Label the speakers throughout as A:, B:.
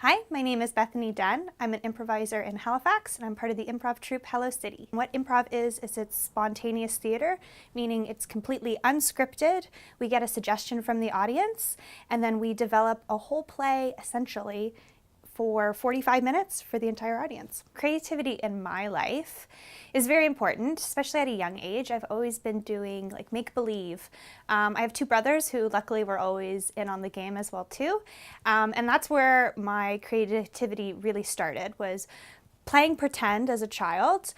A: Hi, my name is Bethany Dunn. I'm an improviser in Halifax, and I'm part of the improv troupe Hello City. What improv is it's spontaneous theater, meaning it's completely unscripted. We get a suggestion from the audience, and then we develop a whole play, essentially, for 45 minutes for the entire audience. Creativity in my life is very important, especially at a young age. I've always been doing like make-believe. I have two brothers who luckily were always in on the game as well too. And that's where my creativity really started, was playing pretend as a child,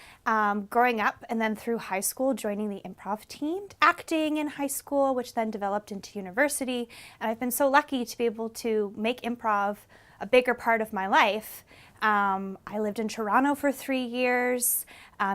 A: growing up, and then through high school joining the improv team, acting in high school, which then developed into university. And I've been so lucky to be able to make improv a bigger part of my life. I lived in Toronto for 3 years,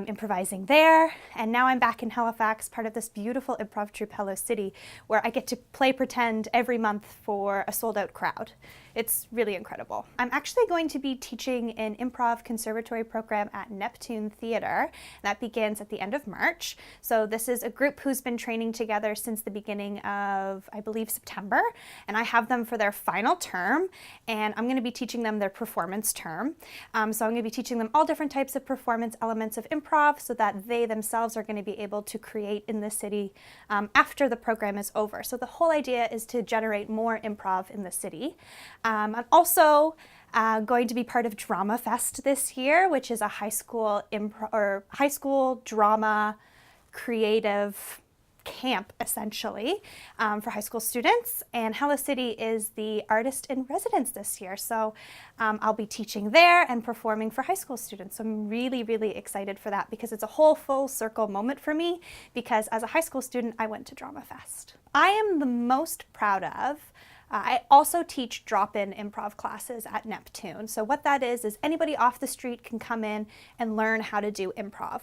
A: improvising there, and now I'm back in Halifax, part of this beautiful improv troupe Hello City, where I get to play pretend every month for a sold-out crowd. It's really incredible. I'm actually going to be teaching an improv conservatory program at Neptune Theatre. That begins at the end of March. So this is a group who's been training together since the beginning of, I believe, September, and I have them for their final term, and I'm going to be teaching them their performance term. So I'm going to be teaching them all different types of performance elements of improv so that they themselves are going to be able to create in the city after the program is over. So the whole idea is to generate more improv in the city. I'm also going to be part of Drama Fest this year, which is a high school drama creative camp, essentially, for high school students. And Hello City is the artist in residence this year. So I'll be teaching there and performing for high school students. So I'm really, really excited for that because it's a whole full circle moment for me, because as a high school student, I went to Drama Fest. I am the most proud of I also teach drop-in improv classes at Neptune. So what that is anybody off the street can come in and learn how to do improv.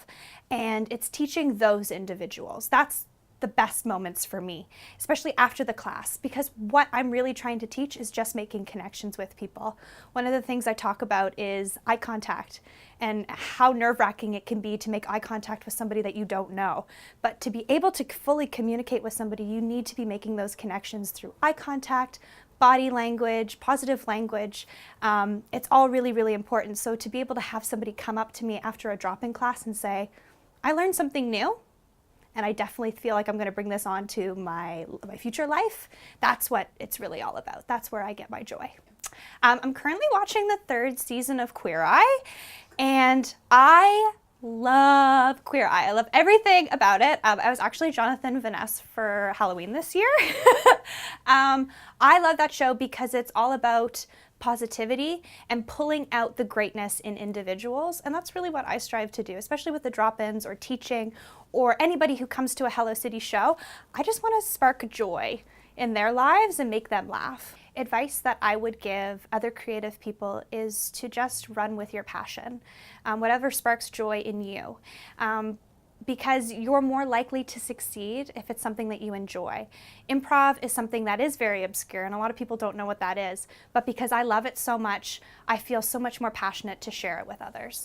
A: And it's teaching those individuals. That's the best moments for me, especially after the class, because what I'm really trying to teach is just making connections with people. One of the things I talk about is eye contact and how nerve-wracking it can be to make eye contact with somebody that you don't know. But to be able to fully communicate with somebody, you need to be making those connections through eye contact, body language, positive language. It's all really, really important. So to be able to have somebody come up to me after a drop-in class and say, I learned something new, and I definitely feel like I'm going to bring this on to my future life. That's what it's really all about. That's where I get my joy. I'm currently watching the 3rd season of Queer Eye, and I love Queer Eye. I love everything about it. I was actually Jonathan Vaness for Halloween this year. I love that show because it's all about positivity and pulling out the greatness in individuals, and that's really what I strive to do, especially with the drop-ins or teaching or anybody who comes to a Hello City show. I just want to spark joy in their lives and make them laugh. Advice that I would give other creative people is to just run with your passion, whatever sparks joy in you. Because you're more likely to succeed if it's something that you enjoy. Improv is something that is very obscure, and a lot of people don't know what that is. But because I love it so much, I feel so much more passionate to share it with others.